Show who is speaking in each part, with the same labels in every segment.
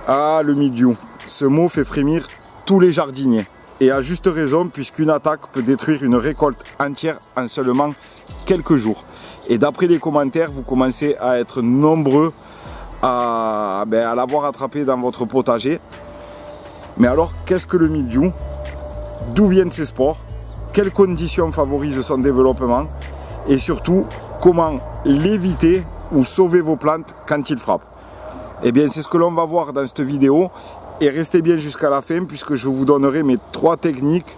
Speaker 1: Ah, le mildiou, ce mot fait frémir tous les jardiniers. Et à juste raison, puisqu'une attaque peut détruire une récolte entière en seulement quelques jours. Et d'après les commentaires, vous commencez à être nombreux à l'avoir attrapé dans votre potager. Mais alors, qu'est-ce que le mildiou? D'où viennent ces spores? Quelles conditions favorisent son développement? Et surtout, comment l'éviter ou sauver vos plantes quand il frappe? Eh bien, c'est ce que l'on va voir dans cette vidéo. Et restez bien jusqu'à la fin puisque je vous donnerai mes 3 techniques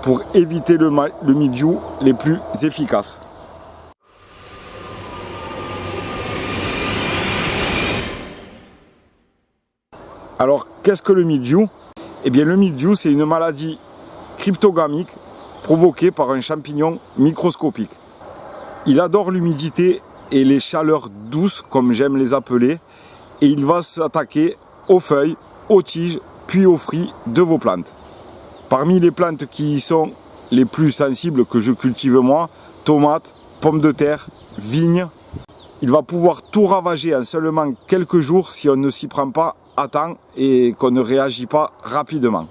Speaker 1: pour éviter le mildiou les plus efficaces. Alors, qu'est-ce que le mildiou? Eh bien, le mildiou, c'est une maladie cryptogamique provoquée par un champignon microscopique. Il adore l'humidité et les chaleurs douces, comme j'aime les appeler, et il va s'attaquer aux feuilles, aux tiges, puis aux fruits de vos plantes. Parmi les plantes qui sont les plus sensibles que je cultive moi, tomates, pommes de terre, vignes, il va pouvoir tout ravager en seulement quelques jours si on ne s'y prend pas à temps et qu'on ne réagit pas rapidement.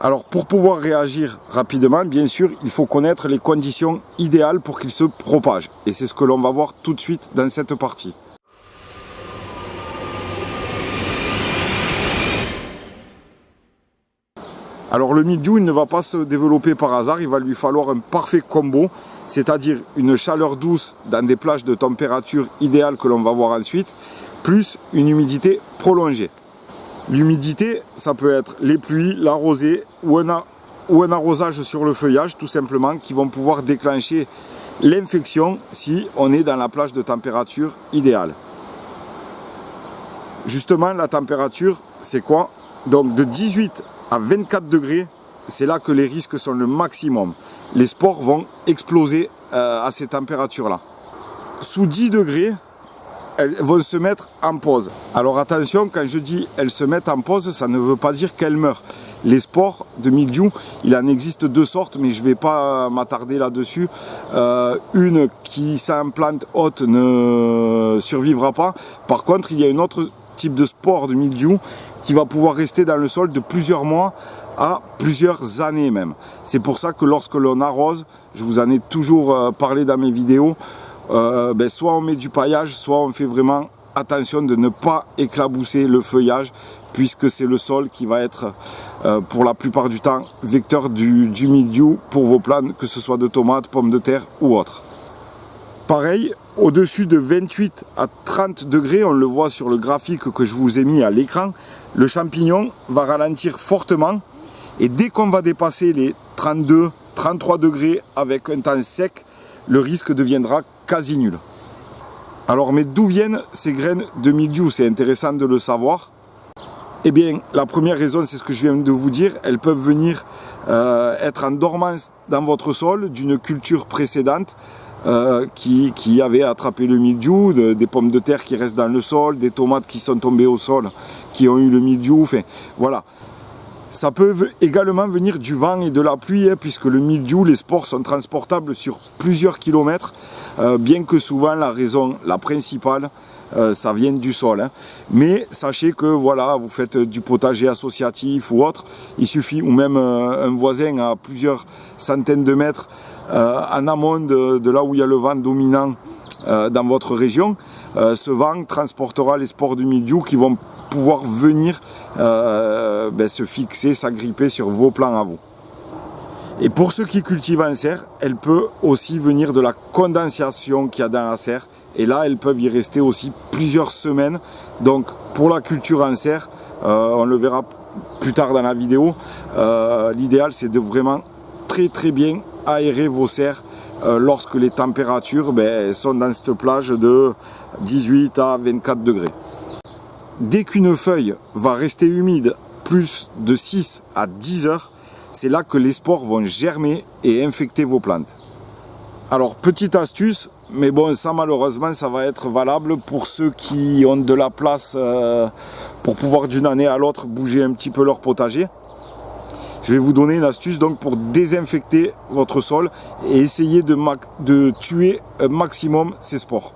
Speaker 1: Alors pour pouvoir réagir rapidement, bien sûr, il faut connaître les conditions idéales pour qu'il se propage. Et c'est ce que l'on va voir tout de suite dans cette partie. Alors le mildiou, il ne va pas se développer par hasard, il va lui falloir un parfait combo, c'est-à-dire une chaleur douce dans des plages de température idéale que l'on va voir ensuite, plus une humidité prolongée. L'humidité, ça peut être les pluies, la rosée ou un arrosage sur le feuillage tout simplement qui vont pouvoir déclencher l'infection si on est dans la plage de température idéale. Justement, la température, c'est quoi? Donc de 18 à 24 degrés, c'est là que les risques sont le maximum. Les spores vont exploser à ces températures-là. Sous 10 degrés, elles vont se mettre en pause. Alors attention, quand je dis elles se mettent en pause, ça ne veut pas dire qu'elles meurent. Les spores de mildiou, il en existe 2 sortes, mais je ne vais pas m'attarder là-dessus. Une qui s'implante haute ne survivra pas. Par contre, il y a un autre type de spore de mildiou qui va pouvoir rester dans le sol de plusieurs mois à plusieurs années même. C'est pour ça que lorsque l'on arrose, je vous en ai toujours parlé dans mes vidéos, soit on met du paillage, soit on fait vraiment attention de ne pas éclabousser le feuillage, puisque c'est le sol qui va être pour la plupart du temps vecteur du mildiou pour vos plantes, que ce soit de tomates, pommes de terre ou autres. Pareil, au-dessus de 28 à 30 degrés, on le voit sur le graphique que je vous ai mis à l'écran, le champignon va ralentir fortement et dès qu'on va dépasser les 32, 33 degrés avec un temps sec, le risque deviendra quasi nul. Alors, mais d'où viennent ces graines de mildiou? C'est intéressant de le savoir. Eh bien, la première raison, c'est ce que je viens de vous dire. Elles peuvent venir être en dormance dans votre sol d'une culture précédente qui avait attrapé le mildiou, des pommes de terre qui restent dans le sol, des tomates qui sont tombées au sol, qui ont eu le mildiou. Enfin, voilà. Ça peut également venir du vent et de la pluie, puisque le mildiou, les spores sont transportables sur plusieurs kilomètres, bien que souvent la principale, ça vienne du sol. Mais sachez que voilà, vous faites du potager associatif ou autre, il suffit, ou même un voisin à plusieurs centaines de mètres en amont de là où il y a le vent dominant dans votre région, ce vent transportera les spores de mildiou qui vont pouvoir venir se fixer, s'agripper sur vos plants à vous. Et pour ceux qui cultivent en serre, elle peut aussi venir de la condensation qu'il y a dans la serre. Et là, elles peuvent y rester aussi plusieurs semaines. Donc pour la culture en serre, on le verra plus tard dans la vidéo, l'idéal c'est de vraiment très bien aérer vos serres lorsque les températures sont dans cette plage de 18 à 24 degrés. Dès qu'une feuille va rester humide plus de 6 à 10 heures, c'est là que les spores vont germer et infecter vos plantes. Alors petite astuce, mais bon, ça malheureusement ça va être valable pour ceux qui ont de la place pour pouvoir d'une année à l'autre bouger un petit peu leur potager. Je vais vous donner une astuce donc pour désinfecter votre sol et essayer de tuer un maximum ces spores.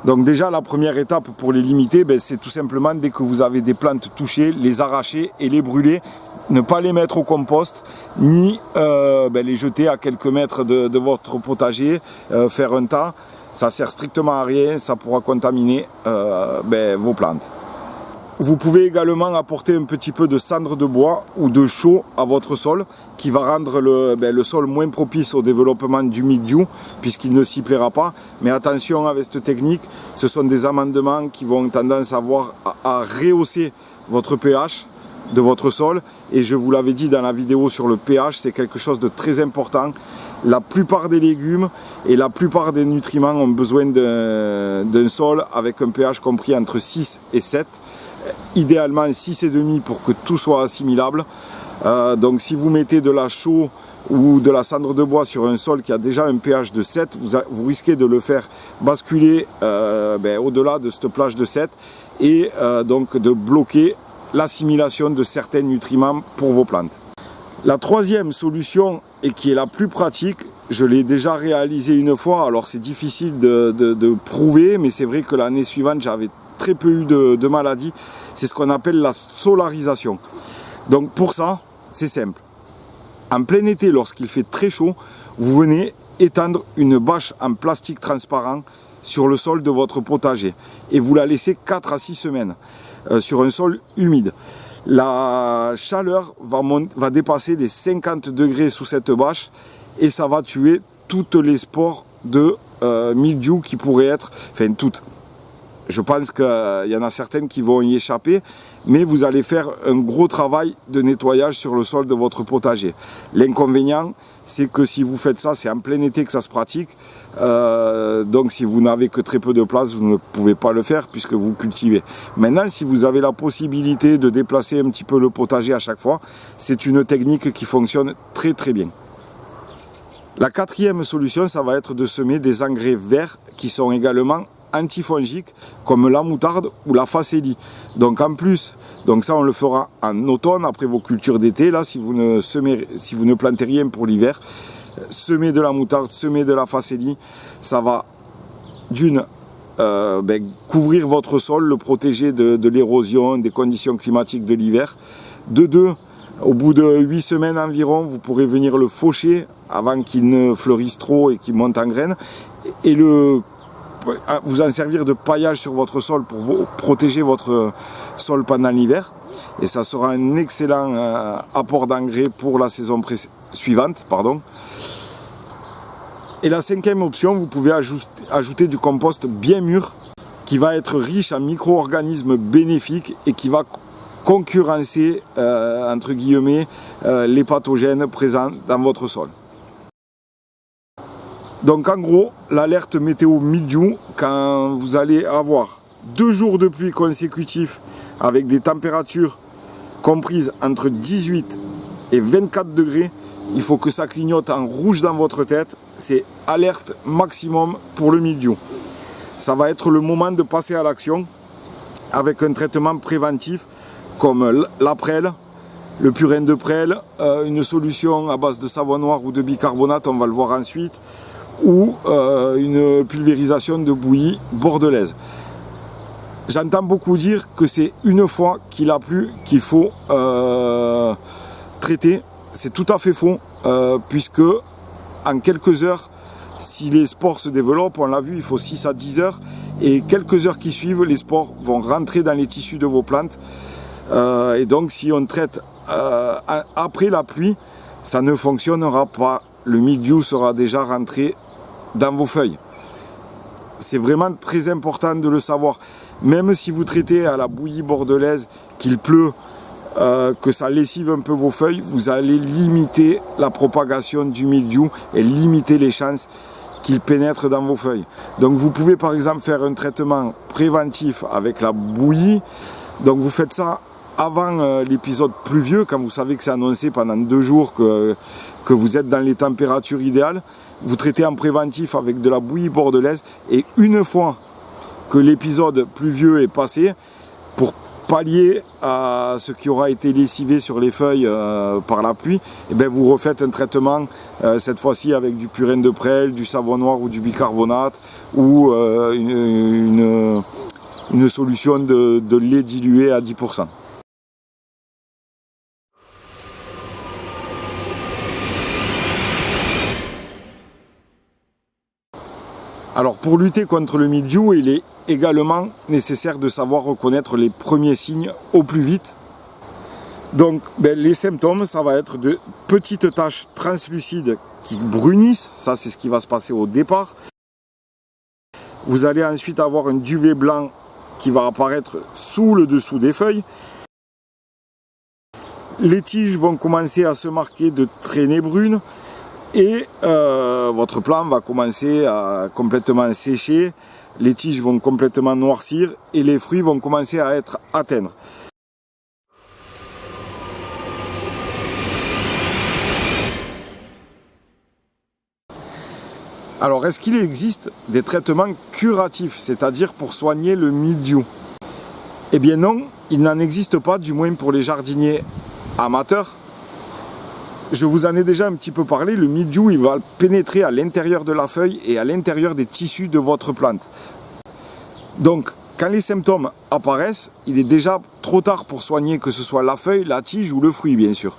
Speaker 1: Donc déjà la première étape pour les limiter, c'est tout simplement dès que vous avez des plantes touchées, les arracher et les brûler. Ne pas les mettre au compost, ni les jeter à quelques mètres de votre potager, faire un tas. Ça sert strictement à rien, ça pourra contaminer vos plantes. Vous pouvez également apporter un petit peu de cendre de bois ou de chaux à votre sol qui va rendre le sol moins propice au développement du mildiou puisqu'il ne s'y plaira pas. Mais attention avec cette technique, ce sont des amendements qui vont tendance à rehausser votre pH de votre sol. Et je vous l'avais dit dans la vidéo sur le pH, c'est quelque chose de très important. La plupart des légumes et la plupart des nutriments ont besoin d'un sol avec un pH compris entre 6 et 7. Idéalement 6,5 pour que tout soit assimilable. Donc si vous mettez de la chaux ou de la cendre de bois sur un sol qui a déjà un pH de 7, vous risquez de le faire basculer au-delà de cette plage de 7 et donc de bloquer l'assimilation de certains nutriments pour vos plantes. La troisième solution, et qui est la plus pratique, je l'ai déjà réalisée une fois, alors c'est difficile de prouver, mais c'est vrai que l'année suivante j'avais très peu eu de maladies, c'est ce qu'on appelle la solarisation. Donc pour ça, c'est simple. En plein été, lorsqu'il fait très chaud, vous venez étendre une bâche en plastique transparent sur le sol de votre potager et vous la laissez 4 à 6 semaines sur un sol humide. La chaleur va dépasser les 50 degrés sous cette bâche et ça va tuer toutes les spores de mildiou qui pourraient être, enfin toutes. Je pense qu'il y en a certaines qui vont y échapper, mais vous allez faire un gros travail de nettoyage sur le sol de votre potager. L'inconvénient, c'est que si vous faites ça, c'est en plein été que ça se pratique. Donc si vous n'avez que très peu de place, vous ne pouvez pas le faire puisque vous cultivez. Maintenant, si vous avez la possibilité de déplacer un petit peu le potager à chaque fois, c'est une technique qui fonctionne très très bien. La quatrième solution, ça va être de semer des engrais verts qui sont également antifongiques comme la moutarde ou la facélie. Donc en plus, donc ça on le fera en automne après vos cultures d'été. Là, si vous ne plantez rien pour l'hiver, semez de la moutarde, semez de la facélie, ça va d'une couvrir votre sol, le protéger de l'érosion, des conditions climatiques de l'hiver. De deux, au bout de 8 semaines environ, vous pourrez venir le faucher avant qu'il ne fleurisse trop et qu'il monte en graines et vous en servir de paillage sur votre sol pour protéger votre sol pendant l'hiver. Et ça sera un excellent apport d'engrais pour la saison suivante. Et la cinquième option, vous pouvez ajouter du compost bien mûr qui va être riche en micro-organismes bénéfiques et qui va concurrencer, entre guillemets, les pathogènes présents dans votre sol. Donc en gros, l'alerte météo mildiou, quand vous allez avoir 2 jours de pluie consécutifs avec des températures comprises entre 18 et 24 degrés, il faut que ça clignote en rouge dans votre tête. C'est alerte maximum pour le mildiou. Ça va être le moment de passer à l'action avec un traitement préventif comme la prêle, le purin de prêle, une solution à base de savon noir ou de bicarbonate, on va le voir ensuite, ou une pulvérisation de bouillie bordelaise. J'entends beaucoup dire que c'est une fois qu'il a plu qu'il faut traiter. C'est tout à fait faux, puisque en quelques heures, si les spores se développent, on l'a vu, il faut 6 à 10 heures, et quelques heures qui suivent, les spores vont rentrer dans les tissus de vos plantes. Et donc si on traite après la pluie, ça ne fonctionnera pas. Le mildiou sera déjà rentré dans vos feuilles. C'est vraiment très important de le savoir. Même si vous traitez à la bouillie bordelaise, qu'il pleut, que ça lessive un peu vos feuilles, vous allez limiter la propagation du mildiou et limiter les chances qu'il pénètre dans vos feuilles. Donc vous pouvez par exemple faire un traitement préventif avec la bouillie. Donc vous faites ça avant l'épisode pluvieux, quand vous savez que c'est annoncé pendant 2 jours que vous êtes dans les températures idéales. Vous traitez en préventif avec de la bouillie bordelaise et une fois que l'épisode pluvieux est passé, pour pallier à ce qui aura été lessivé sur les feuilles par la pluie, et bien vous refaites un traitement cette fois-ci avec du purin de prêle, du savon noir ou du bicarbonate ou une solution de lait dilué à 10%. Alors pour lutter contre le mildiou, il est également nécessaire de savoir reconnaître les premiers signes au plus vite. Donc les symptômes, ça va être de petites taches translucides qui brunissent, ça c'est ce qui va se passer au départ. Vous allez ensuite avoir un duvet blanc qui va apparaître sous le dessous des feuilles. Les tiges vont commencer à se marquer de traînées brunes. Et votre plant va commencer à complètement sécher, les tiges vont complètement noircir et les fruits vont commencer à être atteints. Alors, est-ce qu'il existe des traitements curatifs, c'est-à-dire pour soigner le mildiou? Eh bien non, il n'en existe pas, du moins pour les jardiniers amateurs. Je vous en ai déjà un petit peu parlé, le mildiou il va pénétrer à l'intérieur de la feuille et à l'intérieur des tissus de votre plante. Donc quand les symptômes apparaissent, il est déjà trop tard pour soigner que ce soit la feuille, la tige ou le fruit bien sûr.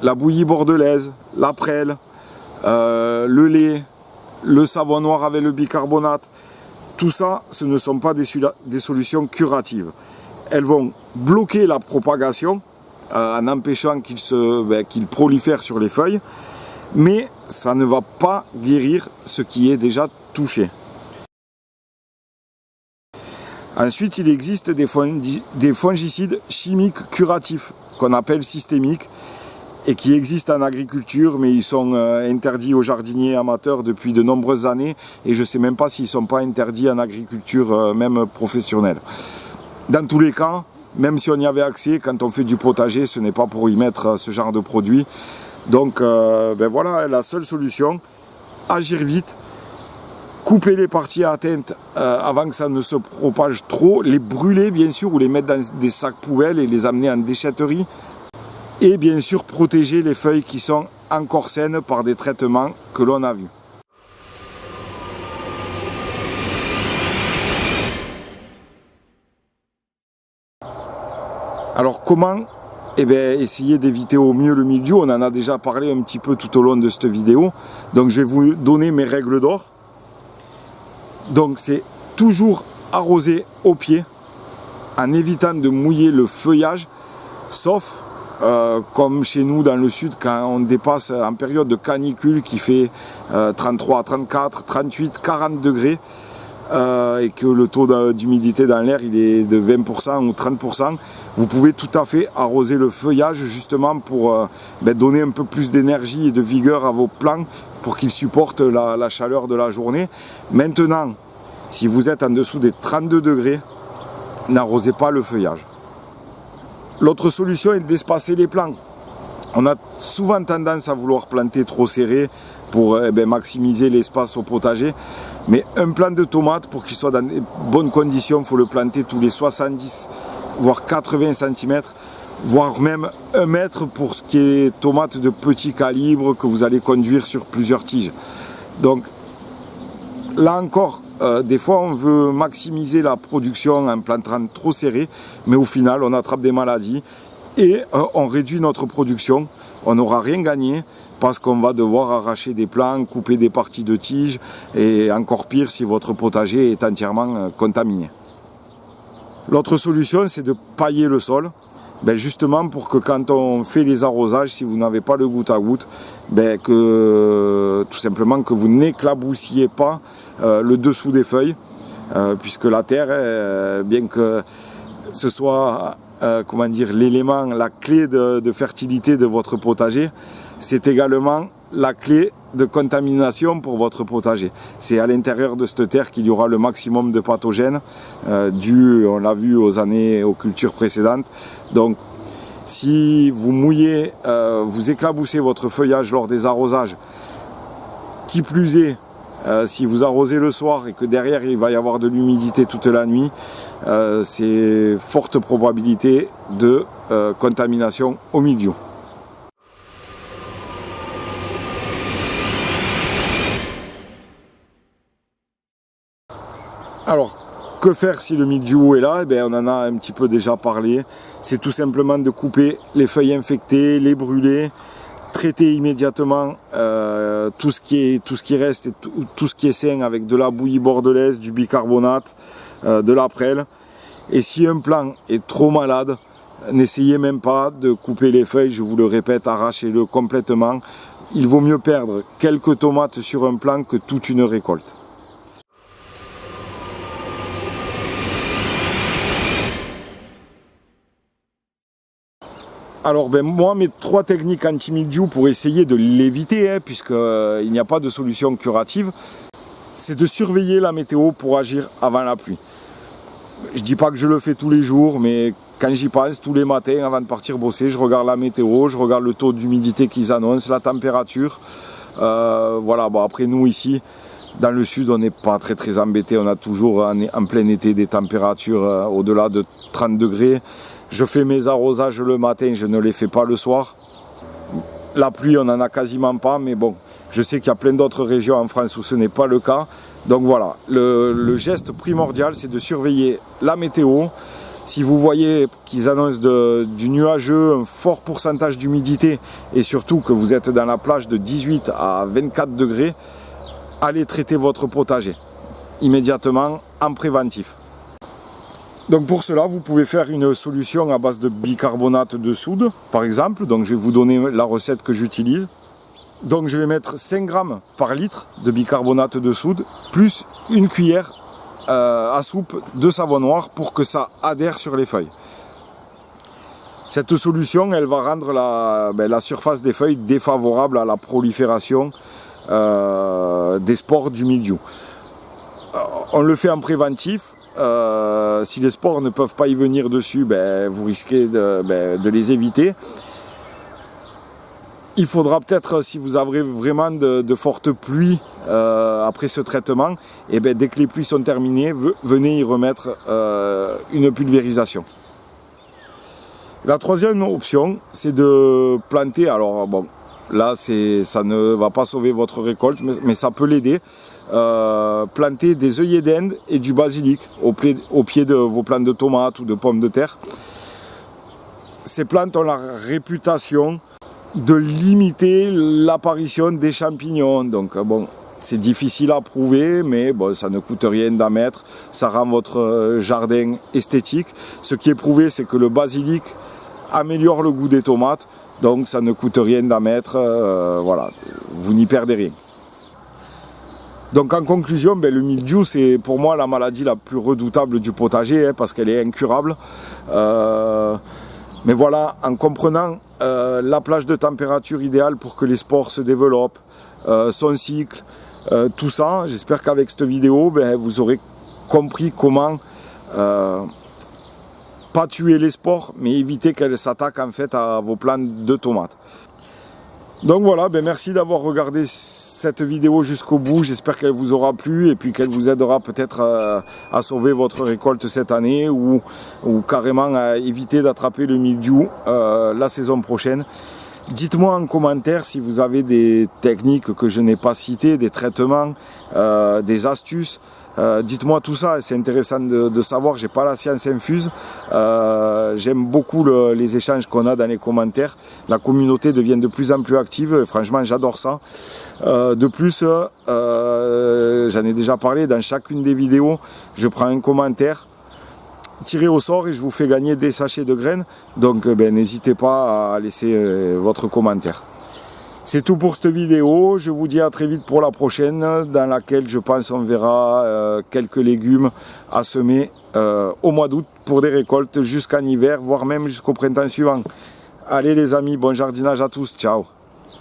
Speaker 1: La bouillie bordelaise, la prêle, le lait, le savon noir avec le bicarbonate, tout ça ce ne sont pas des solutions curatives. Elles vont bloquer la propagation en empêchant qu'il prolifère sur les feuilles, mais ça ne va pas guérir ce qui est déjà touché. Ensuite, il existe des fongicides chimiques curatifs qu'on appelle systémiques et qui existent en agriculture, mais ils sont interdits aux jardiniers amateurs depuis de nombreuses années et je ne sais même pas s'ils ne sont pas interdits en agriculture même professionnelle. Dans tous les cas, même si on y avait accès, quand on fait du potager, ce n'est pas pour y mettre ce genre de produit. Donc voilà, la seule solution, agir vite, couper les parties atteintes avant que ça ne se propage trop, les brûler bien sûr, ou les mettre dans des sacs poubelles et les amener en déchetterie. Et bien sûr protéger les feuilles qui sont encore saines par des traitements que l'on a vus. Alors comment essayer d'éviter au mieux le mildiou? On en a déjà parlé un petit peu tout au long de cette vidéo. Donc je vais vous donner mes règles d'or. Donc c'est toujours arroser au pied en évitant de mouiller le feuillage, sauf comme chez nous dans le sud quand on dépasse en période de canicule qui fait 33, 34, 38, 40 degrés. Et que le taux d'humidité dans l'air il est de 20% ou 30%, vous pouvez tout à fait arroser le feuillage justement pour donner un peu plus d'énergie et de vigueur à vos plants pour qu'ils supportent la chaleur de la journée. Maintenant, si vous êtes en dessous des 32 degrés, n'arrosez pas le feuillage. L'autre solution est d'espacer les plants. On a souvent tendance à vouloir planter trop serré pour maximiser l'espace au potager. Mais un plant de tomates, pour qu'il soit dans de bonnes conditions, il faut le planter tous les 70 voire 80 cm, voire même 1 mètre pour ce qui est tomates de petit calibre que vous allez conduire sur plusieurs tiges. Donc là encore, des fois on veut maximiser la production en plantant trop serré, mais au final on attrape des maladies et on réduit notre production. On n'aura rien gagné parce qu'on va devoir arracher des plants, couper des parties de tiges et encore pire si votre potager est entièrement contaminé. L'autre solution, c'est de pailler le sol, justement pour que quand on fait les arrosages, si vous n'avez pas le goutte à goutte, que tout simplement que vous n'éclaboussiez pas le dessous des feuilles, puisque la terre, bien que ce soit l'élément, la clé de fertilité de votre potager, c'est également la clé de contamination pour votre potager. C'est à l'intérieur de cette terre qu'il y aura le maximum de pathogènes dû, on l'a vu, aux cultures précédentes. Donc si vous mouillez, vous éclaboussez votre feuillage lors des arrosages, qui plus est, Si vous arrosez le soir et que derrière il va y avoir de l'humidité toute la nuit, c'est forte probabilité de contamination au mildiou. Alors, que faire si le mildiou est là? Eh bien, on en a un petit peu déjà parlé. C'est tout simplement de couper les feuilles infectées, les brûler, traiter immédiatement tout ce qui reste et tout ce qui est sain avec de la bouillie bordelaise, du bicarbonate, de la prêle. Et si un plant est trop malade, n'essayez même pas de couper les feuilles, je vous le répète, arrachez-le complètement. Il vaut mieux perdre quelques tomates sur un plant que toute une récolte. Alors moi, mes 3 techniques anti-mildiou pour essayer de l'éviter, puisqu'il n'y a pas de solution curative, c'est de surveiller la météo pour agir avant la pluie. Je ne dis pas que je le fais tous les jours, mais quand j'y pense, tous les matins avant de partir bosser, je regarde la météo, je regarde le taux d'humidité qu'ils annoncent, la température. Voilà, bon, après nous ici, dans le sud, on n'est pas très embêtés, on a toujours en plein été des températures au-delà de 30 degrés. Je fais mes arrosages le matin, je ne les fais pas le soir. La pluie, on n'en a quasiment pas, mais bon, je sais qu'il y a plein d'autres régions en France où ce n'est pas le cas. Donc voilà, le geste primordial, c'est de surveiller la météo. Si vous voyez qu'ils annoncent du nuageux, un fort pourcentage d'humidité, et surtout que vous êtes dans la plage de 18 à 24 degrés, allez traiter votre potager immédiatement en préventif. Donc pour cela, vous pouvez faire une solution à base de bicarbonate de soude, par exemple. Donc je vais vous donner la recette que j'utilise. Donc je vais mettre 5 grammes par litre de bicarbonate de soude, plus une cuillère à soupe de savon noir pour que ça adhère sur les feuilles. Cette solution, elle va rendre la surface des feuilles défavorable à la prolifération des spores du mildiou. On le fait en préventif. Si les spores ne peuvent pas y venir dessus, vous risquez de les éviter. Il faudra peut-être, si vous avez vraiment de fortes pluies après ce traitement, et dès que les pluies sont terminées, venez y remettre une pulvérisation. La troisième option, c'est de planter, alors bon, là ça ne va pas sauver votre récolte, mais ça peut l'aider. Planter des œillets d'Inde et du basilic au pied de vos plants de tomates ou de pommes de terre. Ces plantes ont la réputation de limiter l'apparition des champignons. Donc bon, c'est difficile à prouver, mais bon, ça ne coûte rien d'en mettre. Ça rend votre jardin esthétique. Ce qui est prouvé, c'est que le basilic améliore le goût des tomates. Donc ça ne coûte rien d'en mettre. Voilà, vous n'y perdez rien. Donc en conclusion, le mildiou, c'est pour moi la maladie la plus redoutable du potager, parce qu'elle est incurable. Mais voilà, en comprenant la plage de température idéale pour que les spores se développent, son cycle, tout ça, j'espère qu'avec cette vidéo, vous aurez compris comment pas tuer les spores, mais éviter qu'elles s'attaquent en fait à vos plants de tomates. Donc voilà, merci d'avoir regardé cette vidéo jusqu'au bout, j'espère qu'elle vous aura plu et puis qu'elle vous aidera peut-être à sauver votre récolte cette année ou carrément à éviter d'attraper le mildiou la saison prochaine. Dites-moi en commentaire si vous avez des techniques que je n'ai pas citées, des traitements, des astuces. Dites-moi tout ça, c'est intéressant de savoir, j'ai pas la science infuse. J'aime beaucoup les échanges qu'on a dans les commentaires. La communauté devient de plus en plus active et franchement j'adore ça. De plus, j'en ai déjà parlé, dans chacune des vidéos, je prends un commentaire tiré au sort et je vous fais gagner des sachets de graines. Donc n'hésitez pas à laisser votre commentaire. C'est tout pour cette vidéo, je vous dis à très vite pour la prochaine, dans laquelle je pense on verra quelques légumes à semer au mois d'août pour des récoltes jusqu'en hiver, voire même jusqu'au printemps suivant. Allez les amis, bon jardinage à tous, ciao.